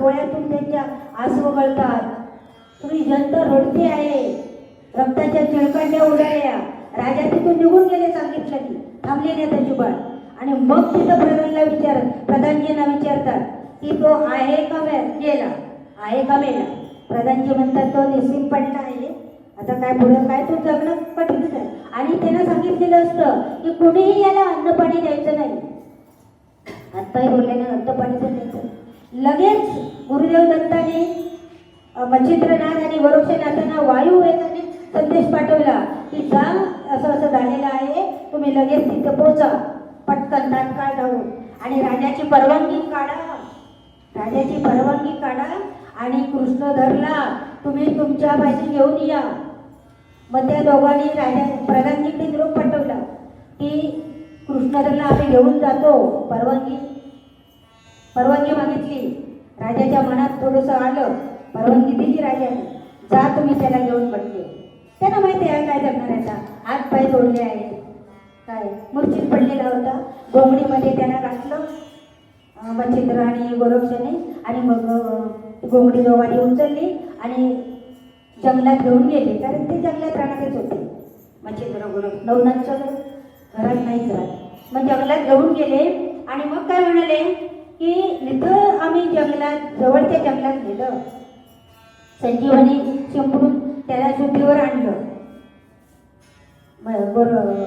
डोळ्यातून त्यांच्या आसू गळतात. तुम्ही जनता रडते आहे, रक्ताच्या चिळकांड्या उडाल्या. राजा तिथून निघून गेले, सांगितलं की थांबले नाही अजिबात. आणि मग तिथं प्रधानजींना विचारतात की तो आहे का गेला, आहे का मेला. प्रधानजी म्हणतात तो निश्चित पडला आहे, आता काय पुढं काय तो जगणं कठीणच आहे. आणि त्यांना सांगितलेलं असतं की कुणीही याला अन्न पाणी द्यायचं नाही, हातपाय बोलल्याने अन्न पाणी द्यायचं. लगेच गुरुदेव दत्ताने मच्छिंद्रनाथ आणि गोरक्षनाथांना वायू वेगाने संदेश पाठवला की जा, असं असं झालेलं आहे, तुम्ही लगेच तिथं पोचा, पटकन तात्काळ जाऊ. आणि राजाची परवानगी काढा, राजाची परवानगी काढा आणि कृष्णधरला तुम्ही तुमच्या भाषी घेऊन या. मग त्या दोघांनी प्रधानजींनी निरोप पाठवला की कृष्णधरला आम्ही घेऊन जातो, परवानगी मागितली. राजाच्या मनात थोडंसं आलं, परवानगी दिली राजाने, जा तुम्ही त्याला घेऊन म्हटले. त्यांना माहिती आहे काय जगणार आहे, हात पाय तोडले आहे, काय मूर्छित पडलेला होता. घोंगडीमध्ये त्यांना घातलं मच्छिंद्र आणि गोरक्षाने. आणि मग घोंगडी दोघांनी उचलली आणि जंगलात घेऊन गेले, कारण ते जंगलात राहणारच होते. मच्छिंद्र गोरक्ष नवनाथ सगळं घरात नाहीच राहत. मग जंगलात घेऊन गेले आणि मग काय म्हणाले की इथं आम्ही जंगलात, जवळच्या जंगलात गेलं, संजीवनी शिंपडून त्याला शुद्धीवर आणलं.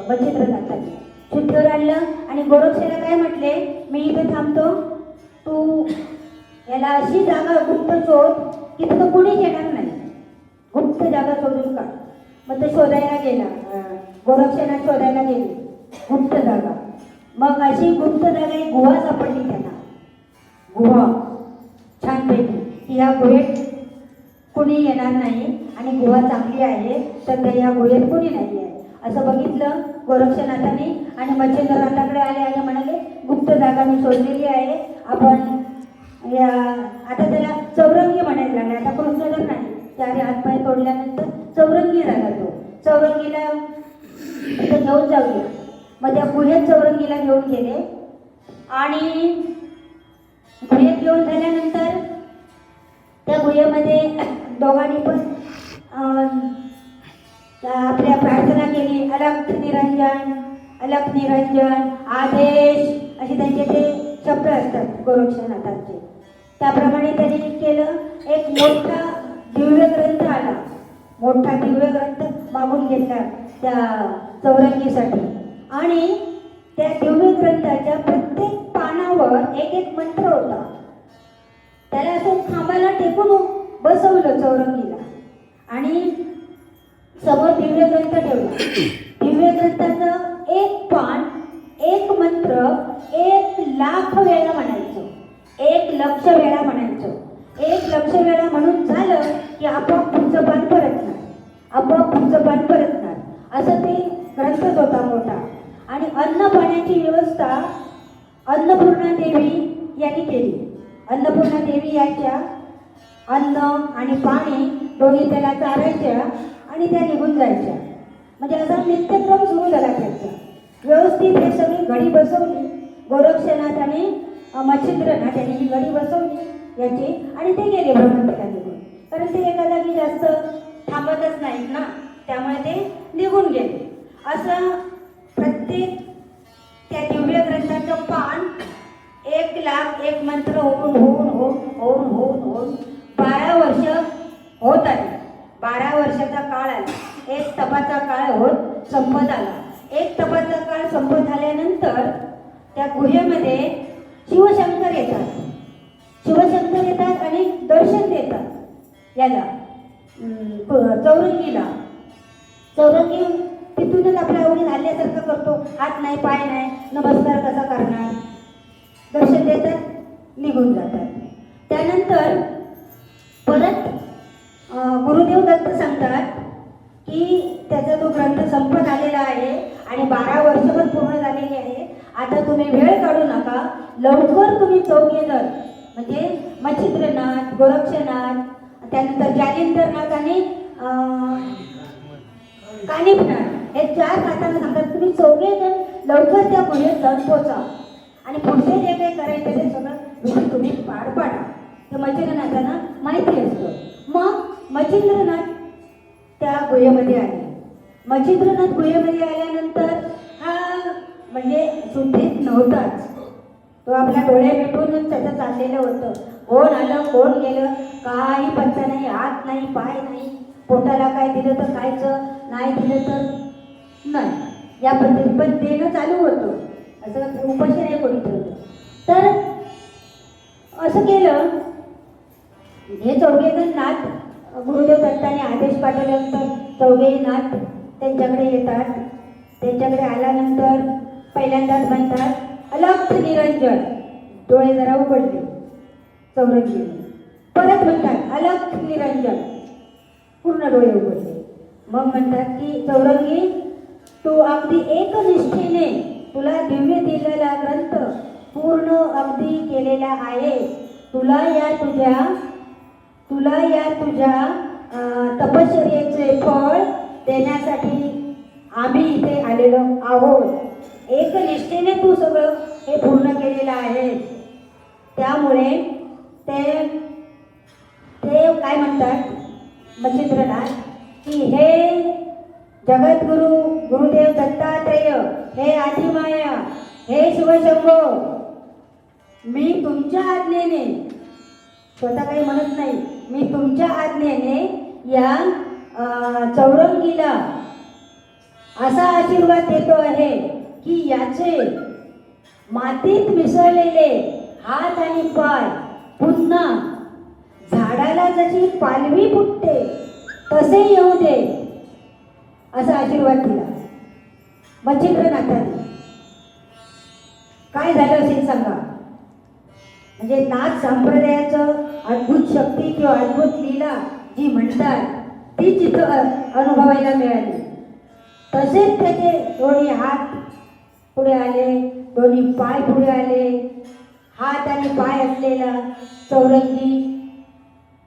मच्छिंद्रनाथांनी शुद्धीवर आणलं आणि गोरक्षाला काय म्हटले, मी इथं थांबतो, तू याला अशी जागा गुप्त शोध की तिथं कुणीच येणार नाही, गुप्त जागा शोधून काढ. मग ते शोधायला गेला, गोरक्षनाथ शोधायला गेले गुप्त जागा. मग अशी गुप्त जागा एक गुहा सापडली त्यांना, गुहा छानपैकी, की या गुहेत कुणी येणार नाही आणि गुहा चांगली आहे, सध्या या गुहेत कुणी नाही आहे. असं बघितलं गोरक्षनाथांनी आणि मच्छिंद्रनाथाकडे आले आणि म्हणाले गुप्त जागा मी शोधलेली आहे, आपण या आता त्याला चौरंगी म्हणायला लागले. आता कृष्णधर नाही, चारी हातपाय तोडल्यानंतर चौरंगी झाला तो. चौरंगीला तिथं घेऊन जाऊया. मग त्या गुहेत चौरंगीला घेऊन गेले आणि गुहेत घेऊन झाल्यानंतर त्या गुहेमध्ये दोघांनी पण आपल्या प्रार्थना केली, अलख निरंजन, अलख निरंजन, आदेश, असे त्यांचे ते शब्द असतात गोरक्षनाथांचे. त्याप्रमाणे त्यांनी केलं. एक मोठा दिव्य ग्रंथ आला, मोठा दिव्य ग्रंथ मागून घेतला त्या चौरंगीसाठी. आणि त्या दिव्य ग्रंथाच्या प्रत्येक पानावर एक एक मंत्र होता. त्याला असं खांबाला टेकून बसवलं चौरंगीला आणि समोर दिव्य ग्रंथ ठेवला. दिव्य ग्रंथाचं एक पान, एक मंत्र 1,00,000 वेळा म्हणायचं, 1,00,000 वेळा म्हणायचं. 1,00,000 वेळा म्हणून झालं की आपोआप पुढचं पान परतणार, आपोआप पुढचं पान परतणार. असं ते ग्रंथच होता मोठा. आणि अन्न पाण्याची व्यवस्था अन्नपूर्णा देवी यांनी केली. अन्नपूर्णा देवी याच्या अन्न आणि पाणी दोन्ही त्याला चारायच्या आणि त्या निघून जायच्या. म्हणजे असा नित्यक्रम सुरू झाला त्यांचा. व्यवस्थित हे सगळी घडी बसवली गोरक्षनाथ आणि मच्छिंद्रनाथ यांनी ही घडी बसवली याची आणि ते गेले भ्रमंतीला निघून. कारण ते एका जागी जास्त थांबतच नाहीत ना, त्यामुळे ते निघून गेले. असं प्रत्येक त्या दिव्य ग्रंथाचं पान 1,00,000 मंत्र होऊन होऊन होऊन होऊन होऊन होऊन 12 वर्ष होत आली. 12 वर्षाचा काळ आला. एक तपाचा काळ होत संपत आला. एक तपाचा काळ संपत आल्यानंतर त्या गुहेमध्ये शिवशंकर येतात. शिवशंकर येतात आणि दर्शन देतात याला चौरंगीला. चौरंगी तिथूनच आपल्या आवडीत हल्ल्यासारखं करतो, हात नाही पाय नाही, नमस्कार कसा करणार, दर्शन देतात, निघून जातात. त्यानंतर परत गुरुदेव दत्त सांगतात की त्याचा तो ग्रंथ संपत आलेला आहे आणि 12 वर्ष पण पूर्ण झालेली आहे. आता तुम्ही वेळ काढू नका, लवकर तुम्ही चौघे जण म्हणजे मच्छिंद्रनाथ, गोरक्षनाथ, त्यानंतर जालिंदरनाथ आणि कानिफनाथ हे 4 नाथांना सांगतात तुम्ही चौघे जण लवकर त्या गुहेत जाऊन पोचा आणि पुढचे जे काही करायचं ते सगळं तुम्ही पार पाडा. हे मच्छिंद्रनाथांना माहिती असतं. मग मच्छिंद्रनाथ त्या गुहेमध्ये आले. मच्छिंद्रनाथ गुहेमध्ये आल्यानंतर हा म्हणजे शुद्धीत नव्हताच. तो आपल्या डोळे मिटूनच त्याचं चाललेलं होतं. कोण आलं कोण गेलं काही पत्ता नाही, हात नाही पाय नाही, पोटाला काय दिलं तर खायचं, नाही दिलं तर नाही, या पद्धती पण देणं चालू होतं. असं उपाशी नाही कोणी ठेवलं. तर असं केलं. हे चौघेजण नाथ गुरुदेव दत्ताने आदेश पाठवल्यानंतर चौघेही नाथ त्यांच्याकडे येतात. त्यांच्याकडे आल्यानंतर पहिल्यांदाच म्हणतात अलख निरंजन. डोळे जरा उघडले चौरंगीने. परत म्हणतात अलख निरंजन. पूर्ण डोळे उघडले. मग म्हणतात की चौरंगी तू अगदी एकनिष्ठेने तुला दिव्य दिलेला ग्रंथ पूर्ण अगदी केलेला आहे. तुला या तुझ्या तपश्चर्येचे फळ देण्यासाठी आम्ही इथे आलेलो आहोत. एकनिष्ठेने तू सगळं हे पूर्ण केलेलं आहे. त्यामुळे ते काय म्हणतात मच्छिंद्रनाथ की हे जगद्गुरु गुरुदेव दत्तात्रेय, हे आदिमाया, हे शिवशंभो, मी तुमच्या आज्ञेने, स्वतः काही म्हणत नाही, मी तुमच्या आज्ञेने या चौरंगीला असा आशीर्वाद देतो आहे की याचे मातीत मिसळलेले हात आणि पाय पुन्हा झाडाला जशी पालवी फुटते तसे येऊ दे, असा आशीर्वाद दिला मच्छिंद्रनाथाने. काय झालं असेल सांगा. म्हणजे नाथ संप्रदायाचं अद्भुत शक्ती किंवा अद्भुत लीला जी म्हणतात ती तिथं अनुभवायला मिळाली. तसेच त्याचे दोन्ही हात पुढे आले, दोन्ही पाय पुढे आले. हात आणि पाय असलेला चौरंगी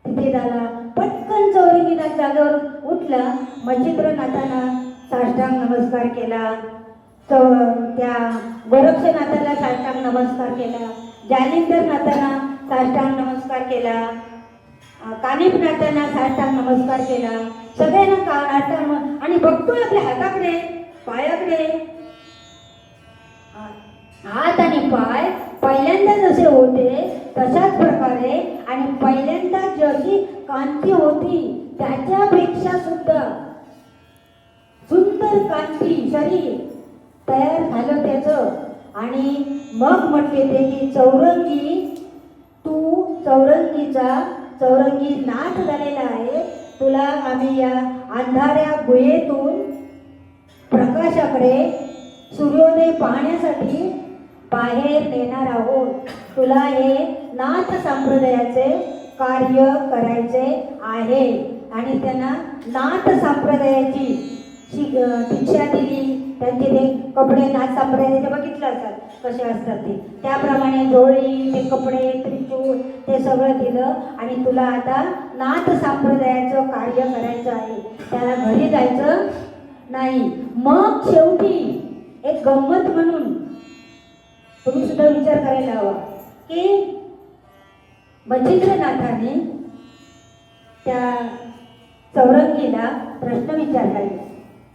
तिथे झाला. पटकन चौरंगीनाथ जागेवर उठला. मच्छिंद्रनाथांना साष्टांग नमस्कार केला. त्या गोरक्षनाथाला साष्टांग नमस्कार केला. जालिंदरनाथांना साष्टांग नमस्कार केला. कानिफनाथांना साष्टांग नमस्कार केला. सगळ्यांना आणि बघतोय आपल्या हाताकडे पायाकडे. हात आणि पाय पहिल्यांदा जसे होते तशाच प्रकारे आणि पहिल्यांदा जशी कांती होती त्याच्यापेक्षा सुद्धा सुंदर कांती शरीर तयार झालं त्याचं. आणि मग म्हटले ते की चौरंगी तू चौरंगी नाथ झालेला आहे. तुला आम्ही या अंधाऱ्या गुहेतून प्रकाशाकडे सूर्योदय पाहण्यासाठी बाहेर नेणार आहोत. तुला हे नाथ संप्रदायाचे कार्य करायचे आहे. आणि त्यांना नाथ संप्रदायाची दीक्षा दिली. त्यांचे ते कपडे नाथ संप्रदायाचे बघितलं असतात कसे असतात ते, त्याप्रमाणे जोडी ते कपडे त्रिशूळ ते सगळं दिलं. आणि तुला आता नाथ संप्रदायाचं कार्य करायचं आहे, त्याला घरी जायचं नाही. मग शेवटी एक गंमत म्हणून तुम्ही सुद्धा विचार करायला हवा की मच्छिंद्रनाथाने त्या चौरंगीला प्रश्न विचारला.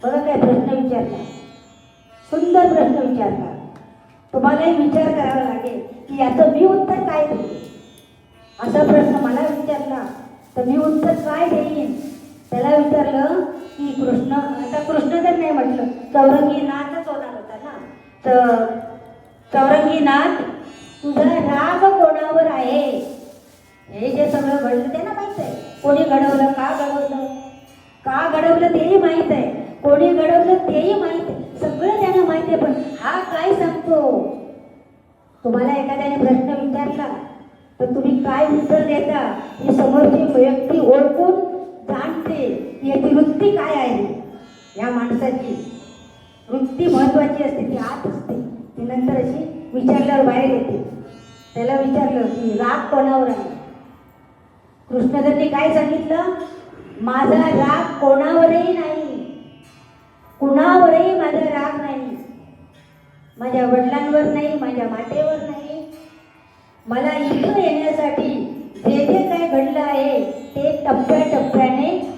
बघा काय प्रश्न विचारला, सुंदर प्रश्न विचारला. तुम्हालाही विचार करावा लागेल की याचं मी उत्तर काय देईन. असा प्रश्न मला विचारला तर मी उत्तर काय देईन. त्याला विचारलं की आता कृष्ण जर नाही म्हटलं चौरंगीनाथच होणार होता ना. तर चौरंगीनाथ तुझा राग कोणावर आहे. हे जे सगळं घडलं त्यांना माहित आहे. कोणी घडवलं, का घडवलं तेही माहित आहे, कोणी घडवलं तेही माहित आहे, सगळं त्यांना माहिती आहे. पण हा काय सांगतो. तुम्हाला एखाद्याने प्रश्न विचारला तर तुम्ही काय उत्तर देता ही समोरची व्यक्ती ओळखून जाणते की याची वृत्ती काय आहे. या माणसाची वृत्ती महत्वाची असते, ती आत असते, ती नंतर अशी विचारल्यावर बाहेर येते. त्याला विचारलं की राग कोणावर आहे. कृष्णधरने काय सांगितलं, माझा राग कोणावरही नाही, कुणावरही माझा राग नाही. माझ्या वडिलांवर नाही, माझ्या मातेवर नाही. मला इथं येण्यासाठी जे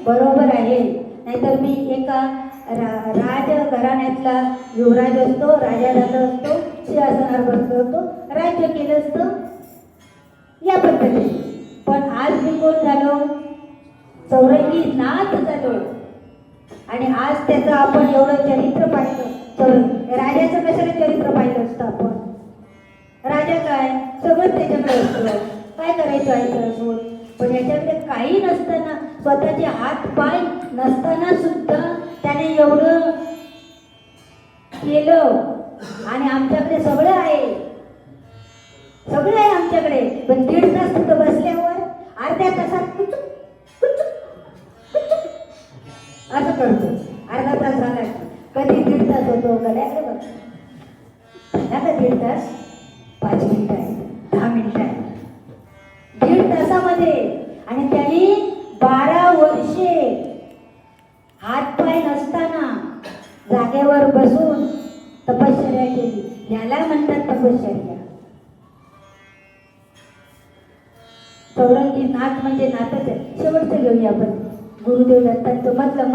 बरोबर आहे. नाहीतर मी एका राजघराण्यातला युवराज असतो, राजा झालो असतो, सिंहासनावर बसलो असतो, राज्य केलं असतं या पद्धतीने. पण आज मी कोण झालो? चौरंगी नाथ झालो. आणि आज त्याचं आपण एवढं चरित्र पाहिलं. राजाचं कशाला चरित्र पाहिलं असतं आपण? राजा काय सगळं त्याच्याकडे असतं, काय करायचं आहे असून. पण याच्याकडे काही नसताना, स्वतःचे हात पाय नसताना सुद्धा त्याने एवढं केलं. आणि आमच्याकडे सगळं आहे, सगळं आहे आमच्याकडे. पण 1.5 तास तिथं बसल्यावर अर्ध्या तासात कुचुक कुचुक कुचुक असं करतो. अर्धा तास झाला, कधी 1.5 तास होतो. गड्याकडे बघ, झाला का 1.5 तास? 5 मिनिटं आहे, 10 मिनिटं आहे, 1.5 तासामध्ये. आणि त्यांनी 12 वर्षे हातपाय नसताना जागेवर बसून तपश्चर्या केली. याला म्हणतात तपश्चर्या. चौरंगी नाथ म्हणजे नाथच आहे. शेवटचं घेऊया आपण गुरुदेव दत्तांचं मधलं